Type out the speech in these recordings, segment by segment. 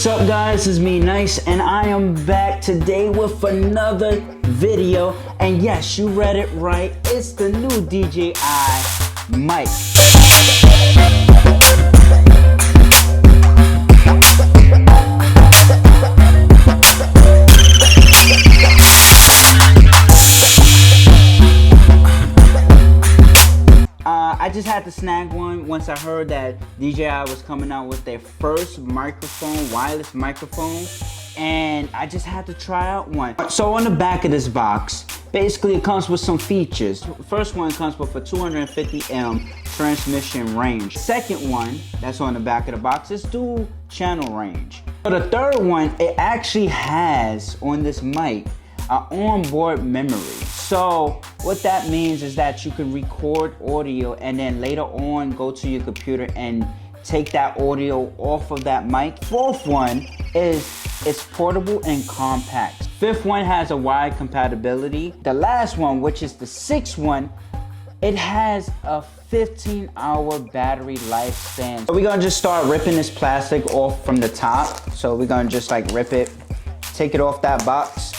What's up guys, it's me Nice and I am back today with another video. And yes, you read it right, it's the new DJI mic. I just had to snag one once I heard that DJI was coming out with their first microphone, wireless microphone, and I just had to try out one. So on the back of this box, basically it comes with some features. First one comes with a 250 transmission range. Second one that's on the back of the box is dual channel range. For the third one, it actually has on this mic onboard memory. So what that means is that you can record audio and then later on go to your computer and take that audio off of that mic. Fourth one is it's portable and compact. Fifth one has a wide compatibility. The last one, which is the sixth one, it has a 15-hour battery lifespan. So we're gonna just start ripping this plastic off from the top. So we're gonna just like rip it, take it off that box.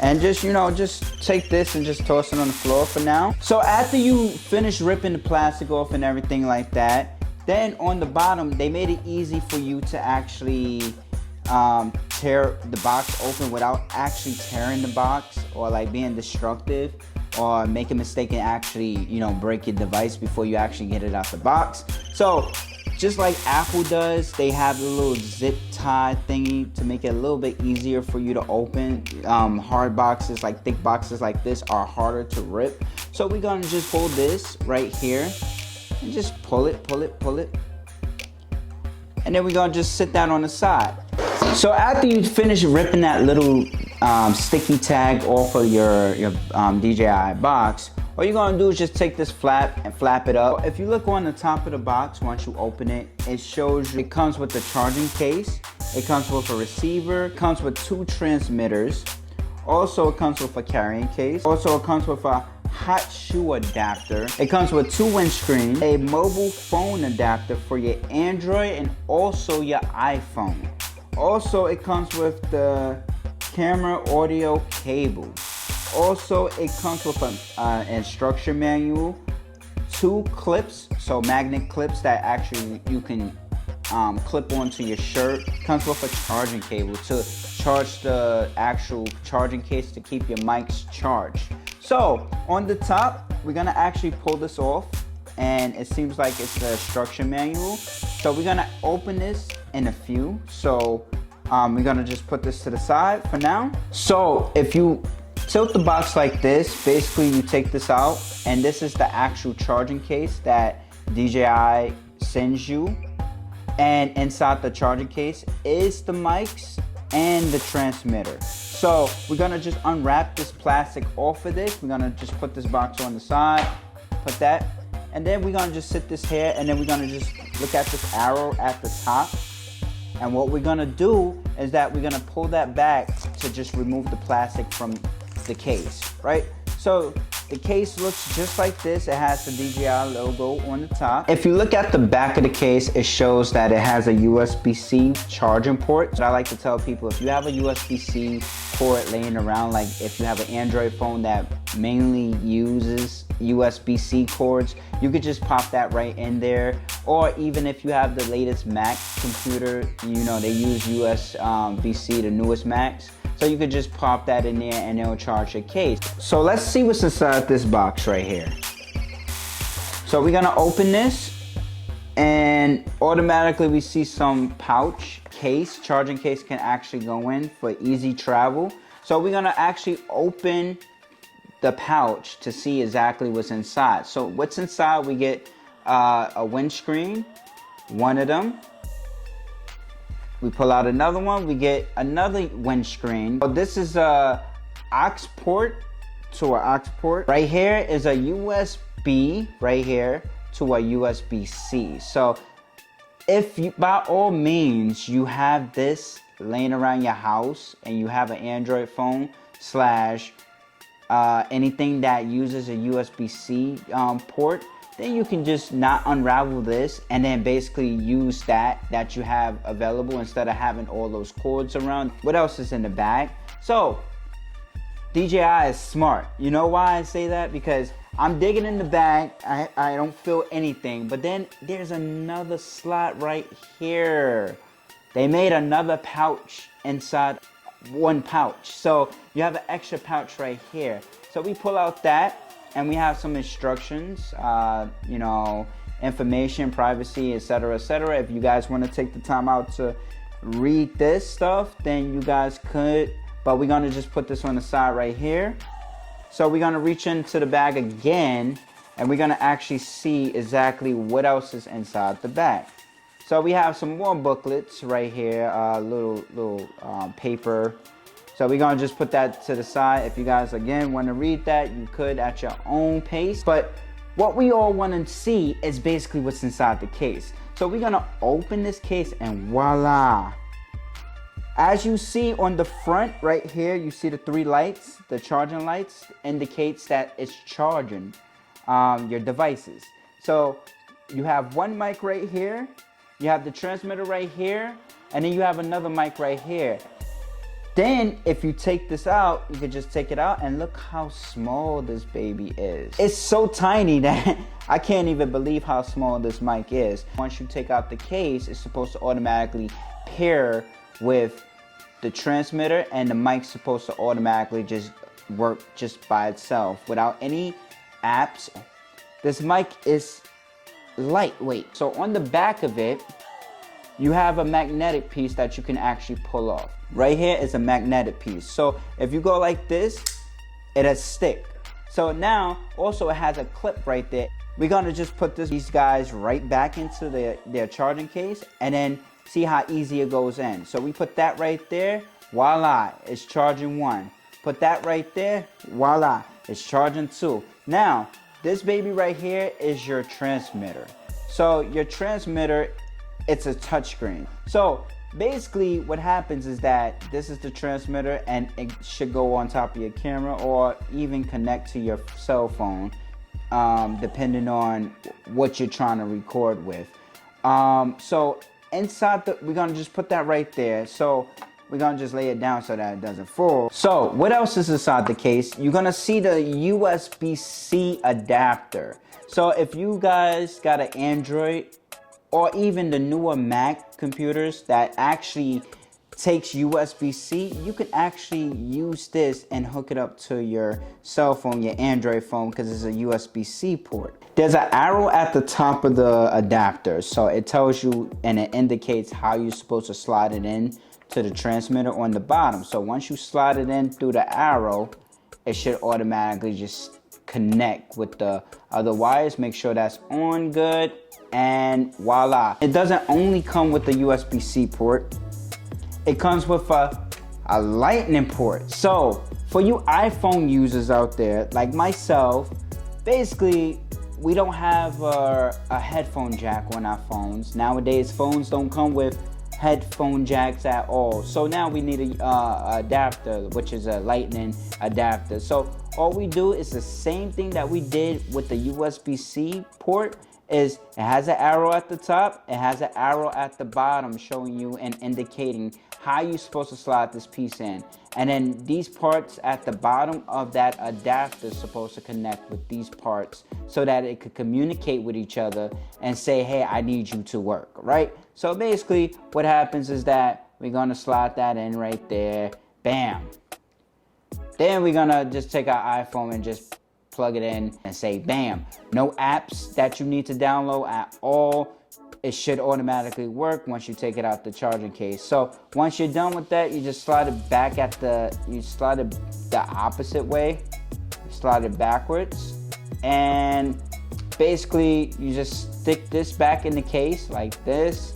And just, you know, just take this and just toss it on the floor for now. So after you finish ripping the plastic off and everything like that, then on the bottom, they made it easy for you to actually tear the box open without actually tearing the box or like being destructive or make a mistake and actually, you know, break your device before you actually get it out the box. So just like Apple does, they have a little zip tie thingy to make it a little bit easier for you to open. Hard boxes, like thick boxes like this, are harder to rip. So we're gonna just hold this right here and just pull it. And then we're gonna just sit that on the side. So after you finish ripping that little sticky tag off of your DJI box, all you're gonna do is just take this flap and flap it up. If you look on the top of the box, once you open it, it shows you, it comes with the charging case, it comes with a receiver, it comes with 2 transmitters, also it comes with a carrying case, also it comes with a hot shoe adapter, it comes with 2 windscreens, a mobile phone adapter for your Android and also your iPhone. Also it comes with the camera audio cable. Also, it comes with an instruction manual, 2 clips, so magnet clips that actually you can clip onto your shirt. Comes with a charging cable to charge the actual charging case to keep your mics charged. So on the top, we're gonna actually pull this off, and it seems like it's the instruction manual. So we're gonna open this in a few. So we're gonna just put this to the side for now. So if you tilt the box like this, basically you take this out, and this is the actual charging case that DJI sends you. And inside the charging case is the mics and the transmitter. So we're gonna just unwrap this plastic off of this. We're gonna just put this box on the side, put that, and then we're gonna just sit this here, and then we're gonna just look at this arrow at the top. And what we're gonna do is that we're gonna pull that back to just remove the plastic from the case, right? So the case looks just like this. It has the DJI logo on the top. If you look at the back of the case, it shows that it has a USB-C charging port. So I like to tell people, if you have a USB-C port laying around, like if you have an Android phone that mainly uses USB-C cords, you could just pop that right in there. Or even if you have the latest Mac computer, you know, they use USB-C, the newest Macs. So you could just pop that in there and it'll charge your case. So let's see what's inside this box right here. So we're gonna open this, and automatically we see some pouch case. Charging case can actually go in for easy travel. So we're gonna actually open the pouch to see exactly what's inside. So what's inside, we get a windscreen, one of them. We pull out another one, we get another windscreen. So this is a aux port to an aux port. Right here is a USB right here to a USB-C. So if you, by all means, you have this laying around your house and you have an Android phone slash anything that uses a USB-C port, then you can just not unravel this and then basically use that you have available instead of having all those cords around. What else is in the bag? So DJI is smart. You know why I say that? Because I'm digging in the bag, I don't feel anything, but then there's another slot right here. They made another pouch inside one pouch. So you have an extra pouch right here. So we pull out that and we have some instructions, you know, information, privacy, etc., etc. If you guys want to take the time out to read this stuff, then you guys could, but we're gonna just put this on the side right here. So we're gonna reach into the bag again and we're gonna actually see exactly what else is inside the bag. So we have some more booklets right here, little paper. So we're gonna just put that to the side. If you guys again wanna read that, you could at your own pace. But what we all wanna see is basically what's inside the case. So we're gonna open this case and voila. As you see on the front right here, you see the 3 lights, the charging lights indicates that it's charging your devices. So you have one mic right here, you have the transmitter right here, and then you have another mic right here. Then if you take this out, you can just take it out and look how small this baby is. It's so tiny that I can't even believe how small this mic is. Once you take out the case, it's supposed to automatically pair with the transmitter, and the mic's supposed to automatically just work just by itself without any apps. This mic is lightweight. So on the back of it, you have a magnetic piece that you can actually pull off. Right here is a magnetic piece. So if you go like this, it'll stick. So now also it has a clip right there. We're gonna just put these guys right back into their charging case and then see how easy it goes in. So we put that right there, voila, it's charging 1. Put that right there, voila, it's charging 2. Now, this baby right here is your transmitter. So your transmitter, it's a touchscreen. So basically what happens is that this is the transmitter and it should go on top of your camera or even connect to your cell phone, depending on what you're trying to record with. So inside we're gonna just put that right there. So we're gonna just lay it down so that it doesn't fall. So what else is inside the case? You're gonna see the USB-C adapter. So if you guys got an Android or even the newer Mac computers that actually takes USB-C, you can actually use this and hook it up to your cell phone, your Android phone, because it's a USB-C port. There's an arrow at the top of the adapter, so it tells you and it indicates how you're supposed to slide it in to the transmitter on the bottom. So once you slide it in through the arrow, it should automatically just connect with the other wires. Make sure that's on good, and voila. It doesn't only come with the USB-C port, it comes with a lightning port. So for you iPhone users out there like myself, basically we don't have a headphone jack on our phones. Nowadays phones don't come with headphone jacks at all. So now we need a adapter, which is a lightning adapter. So all we do is the same thing that we did with the USB-C port. Is it has an arrow at the top, it has an arrow at the bottom showing you and indicating how you're supposed to slide this piece in. And then these parts at the bottom of that adapter is supposed to connect with these parts so that it could communicate with each other and say, hey, I need you to work, right? So basically what happens is that we're gonna slide that in right there, bam. Then we're gonna just take our iPhone and just plug it in and say bam. No apps that you need to download at all. It should automatically work once you take it out the charging case. So once you're done with that, you just slide it back you slide it the opposite way. You slide it backwards. And basically you just stick this back in the case like this.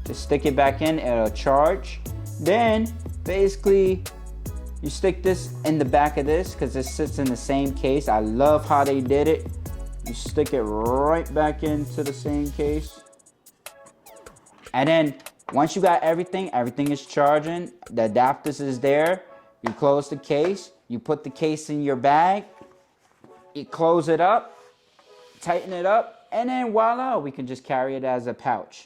Just stick it back in, it'll charge. Then basically you stick this in the back of this because it sits in the same case. I love how they did it. You stick it right back into the same case. And then once you got everything is charging, the adapters is there. You close the case, you put the case in your bag, you close it up, tighten it up, and then voila, we can just carry it as a pouch.